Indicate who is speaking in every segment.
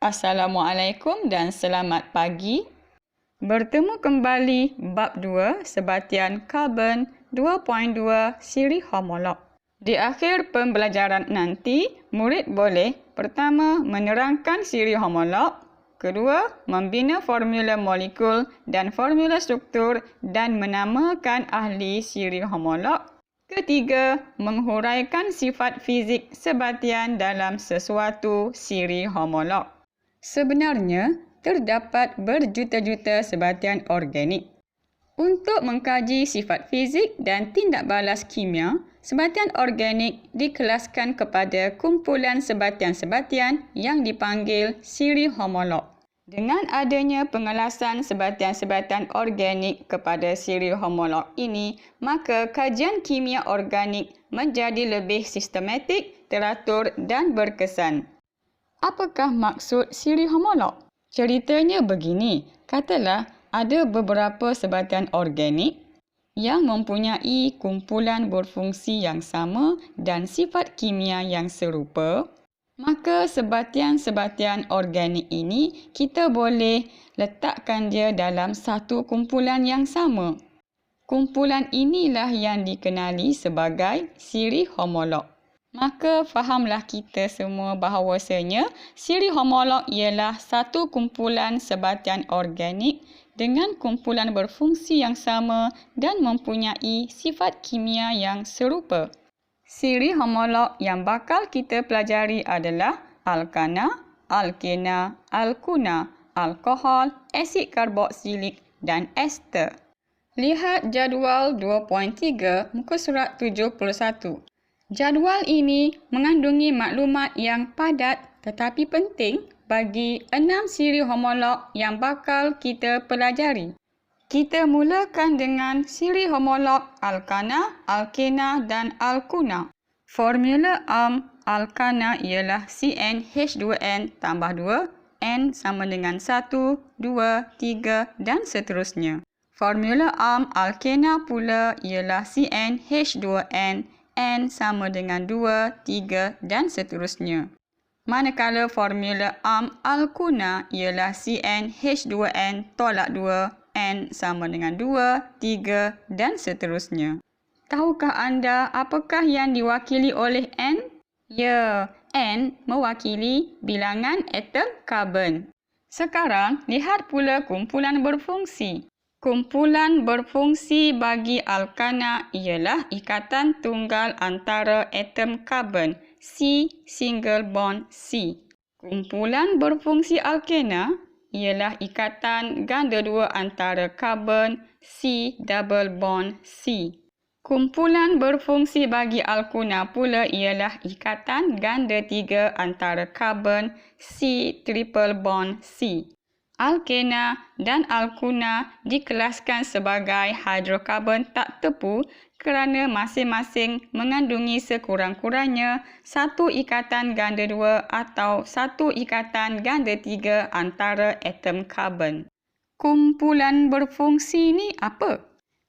Speaker 1: Assalamualaikum dan selamat pagi. Bertemu kembali bab 2 sebatian karbon 2.2 siri homolog. Di akhir pembelajaran nanti, murid boleh pertama menerangkan siri homolog, kedua membina formula molekul dan formula struktur dan menamakan ahli siri homolog, ketiga menghuraikan sifat fizik sebatian dalam sesuatu siri homolog. Sebenarnya, terdapat berjuta-juta sebatian organik. Untuk mengkaji sifat fizik dan tindak balas kimia, sebatian organik dikelaskan kepada kumpulan sebatian-sebatian yang dipanggil siri homolog. Dengan adanya pengelasan sebatian-sebatian organik kepada siri homolog ini, maka kajian kimia organik menjadi lebih sistematik, teratur dan berkesan. Apakah maksud siri homolog? Ceritanya begini, katalah ada beberapa sebatian organik yang mempunyai kumpulan berfungsi yang sama dan sifat kimia yang serupa, maka sebatian-sebatian organik ini kita boleh letakkan dia dalam satu kumpulan yang sama. Kumpulan inilah yang dikenali sebagai siri homolog. Maka fahamlah kita semua bahawasanya siri homolog ialah satu kumpulan sebatian organik dengan kumpulan berfungsi yang sama dan mempunyai sifat kimia yang serupa. Siri homolog yang bakal kita pelajari adalah alkana, alkena, alkuna, alkohol, asid karboksilik dan ester. Lihat jadual 2.3 muka surat 71. Jadual ini mengandungi maklumat yang padat tetapi penting bagi 6 siri homolog yang bakal kita pelajari. Kita mulakan dengan siri homolog alkana, alkena dan alkuna. Formula alkana ialah CnH2n tambah 2, N sama dengan 1, 2, 3 dan seterusnya. Formula alkena pula ialah CnH2n, N sama dengan 2, 3 dan seterusnya. Manakala formula alkuna ialah CnH2n tolak 2, N sama dengan 2, 3 dan seterusnya. Tahukah anda apakah yang diwakili oleh N? Ya, N mewakili bilangan atom karbon. Sekarang, lihat pula kumpulan berfungsi. Kumpulan berfungsi bagi alkana ialah ikatan tunggal antara atom karbon, C single bond C. Kumpulan berfungsi alkena ialah ikatan ganda dua antara karbon, C double bond C. Kumpulan berfungsi bagi alkuna pula ialah ikatan ganda tiga antara karbon, C triple bond C. Alkena dan alkuna dikelaskan sebagai hidrokarbon tak tepu kerana masing-masing mengandungi sekurang-kurangnya satu ikatan ganda dua atau satu ikatan ganda tiga antara atom karbon. Kumpulan berfungsi ni apa?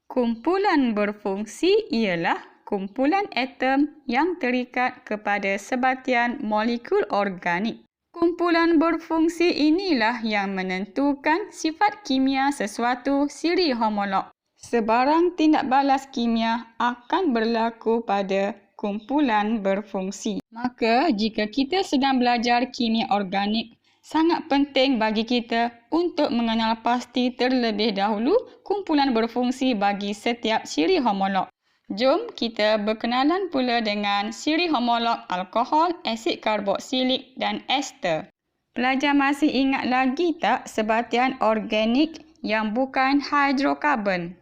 Speaker 1: Kumpulan berfungsi ialah kumpulan atom yang terikat kepada sebatian molekul organik. Kumpulan berfungsi inilah yang menentukan sifat kimia sesuatu siri homolog. Sebarang tindak balas kimia akan berlaku pada kumpulan berfungsi. Maka, jika kita sedang belajar kimia organik, sangat penting bagi kita untuk mengenal pasti terlebih dahulu kumpulan berfungsi bagi setiap siri homolog. Jom kita berkenalan pula dengan siri homolog alkohol, asid karboksilik dan ester. Pelajar masih ingat lagi tak sebatian organik yang bukan hidrokarbon?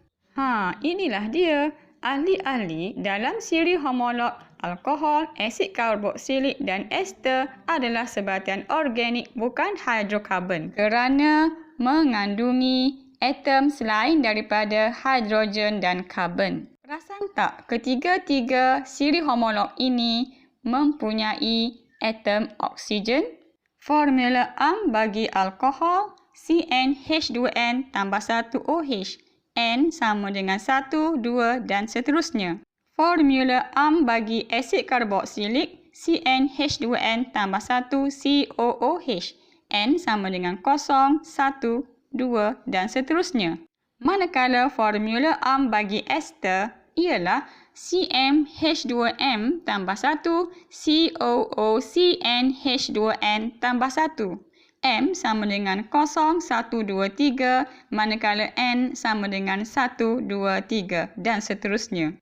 Speaker 1: Inilah dia. Ahli-ahli dalam siri homolog alkohol, asid karboksilik dan ester adalah sebatian organik bukan hidrokarbon kerana mengandungi atom selain daripada hidrogen dan karbon. Perasan tak ketiga-tiga siri homolog ini mempunyai atom oksigen? Formula bagi alkohol CnH2n tambah 1 OH, N sama dengan 1, 2 dan seterusnya. Formula bagi asid karboksilik CnH2n tambah 1 COOH, N sama dengan 0, 1, 2 dan seterusnya. Manakala formula AMP bagi ester ialah CmH2m tambah 1 COOCnH2n tambah 1. M sama dengan 0, 1, 2, 3, manakala N sama dengan 1, 2, 3 dan seterusnya.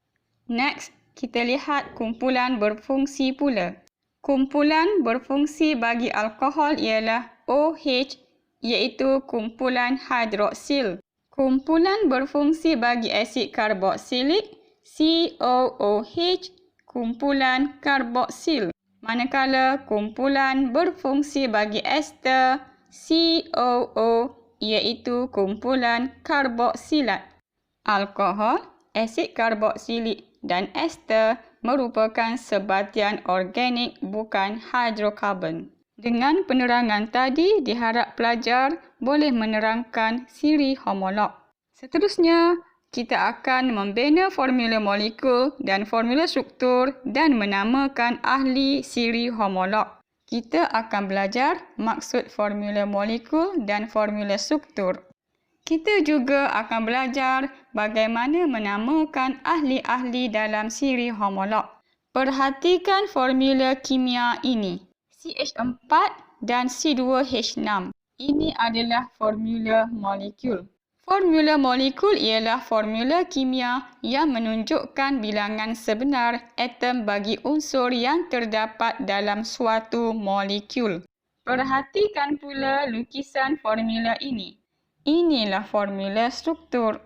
Speaker 1: Next, kita lihat kumpulan berfungsi pula. Kumpulan berfungsi bagi alkohol ialah OH, iaitu kumpulan hidroksil. Kumpulan berfungsi bagi asid karboksilik COOH, kumpulan karboksil. Manakala kumpulan berfungsi bagi ester COO, iaitu kumpulan karboksilat. Alkohol, asid karboksilik dan ester merupakan sebatian organik bukan hidrokarbon. Dengan penerangan tadi, diharap pelajar boleh menerangkan siri homolog. Seterusnya, kita akan membina formula molekul dan formula struktur dan menamakan ahli siri homolog. Kita akan belajar maksud formula molekul dan formula struktur. Kita juga akan belajar bagaimana menamakan ahli-ahli dalam siri homolog. Perhatikan formula kimia ini. CH4 dan C2H6. Ini adalah formula molekul. Formula molekul ialah formula kimia yang menunjukkan bilangan sebenar atom bagi unsur yang terdapat dalam suatu molekul. Perhatikan pula lukisan formula ini. Inilah formula struktur.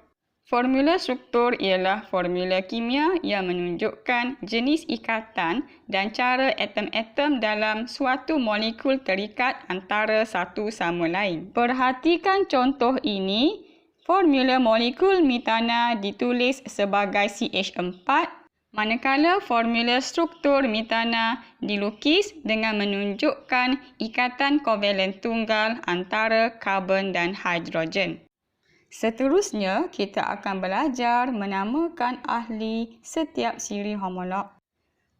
Speaker 1: Formula struktur ialah formula kimia yang menunjukkan jenis ikatan dan cara atom-atom dalam suatu molekul terikat antara satu sama lain. Perhatikan contoh ini. Formula molekul metana ditulis sebagai CH4, manakala formula struktur metana dilukis dengan menunjukkan ikatan kovalen tunggal antara karbon dan hidrogen. Seterusnya, kita akan belajar menamakan ahli setiap siri homolog.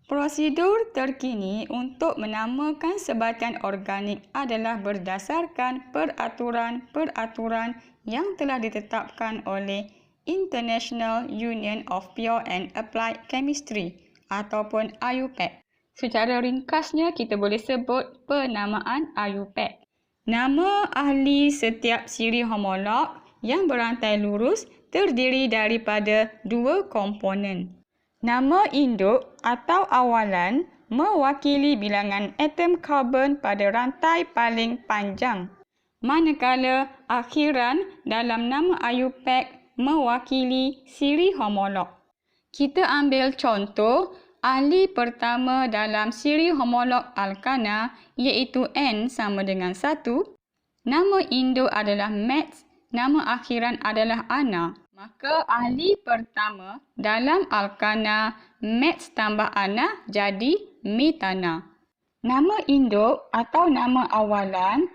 Speaker 1: Prosedur terkini untuk menamakan sebatian organik adalah berdasarkan peraturan-peraturan yang telah ditetapkan oleh International Union of Pure and Applied Chemistry ataupun IUPAC. Secara ringkasnya, kita boleh sebut penamaan IUPAC. Nama ahli setiap siri homolog yang berantai lurus terdiri daripada dua komponen. Nama induk atau awalan mewakili bilangan atom karbon pada rantai paling panjang, manakala akhiran dalam nama IUPAC mewakili siri homolog. Kita ambil contoh ahli pertama dalam siri homolog alkana iaitu N sama dengan 1. Nama induk adalah METS, nama akhiran adalah ANA. Maka ahli pertama dalam alkana METS tambah ANA jadi metana. Nama induk atau nama awalan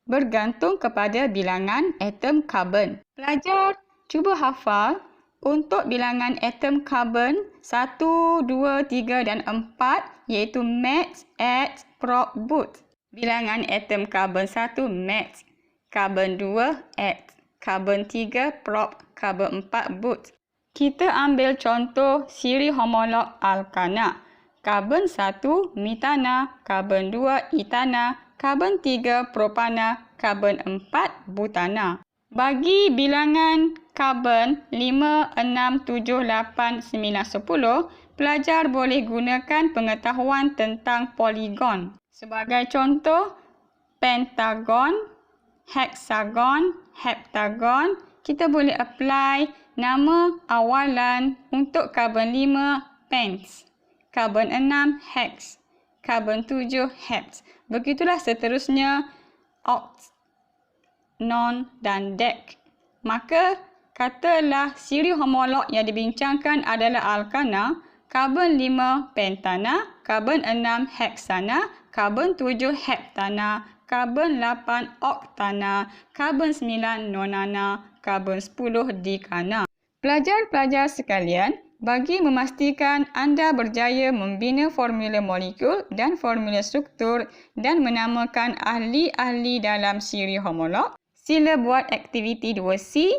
Speaker 1: bergantung kepada bilangan atom karbon. Pelajar, cuba hafal untuk bilangan atom karbon 1, 2, 3 dan 4 iaitu METS, ATS, PROP, BUT. Bilangan atom karbon 1 METS, karbon 2 ATS, karbon 3 PROP, karbon 4 BUT. Kita ambil contoh siri homolog alkana. Karbon 1 metana, karbon 2 etana, karbon 3 propana, karbon 4 butana. Bagi bilangan karbon 5, 6, 7, 8, 9, 10, pelajar boleh gunakan pengetahuan tentang poligon. Sebagai contoh, pentagon, heksagon, heptagon, kita boleh apply nama awalan untuk karbon 5, pens, karbon 6, hex, karbon 7, heps. Begitulah seterusnya oct, non dan dec. Maka katalah siri homolog yang dibincangkan adalah alkana, karbon 5 pentana, karbon 6 heksana, karbon 7 heptana, karbon 8 oktana, karbon 9 nonana, karbon 10 dekana. Pelajar-pelajar sekalian, Bagi memastikan anda berjaya membina formula molekul dan formula struktur dan menamakan ahli-ahli dalam siri homolog, sila buat aktiviti 2C,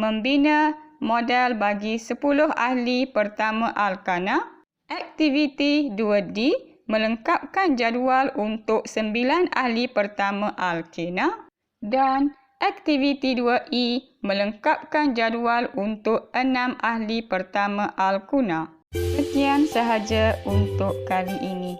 Speaker 1: membina model bagi 10 ahli pertama alkana. Aktiviti 2D, melengkapkan jadual untuk 9 ahli pertama alkena. Dan aktiviti 2E, melengkapkan jadual untuk 6 ahli pertama alkuna. Sekian sahaja untuk kali ini.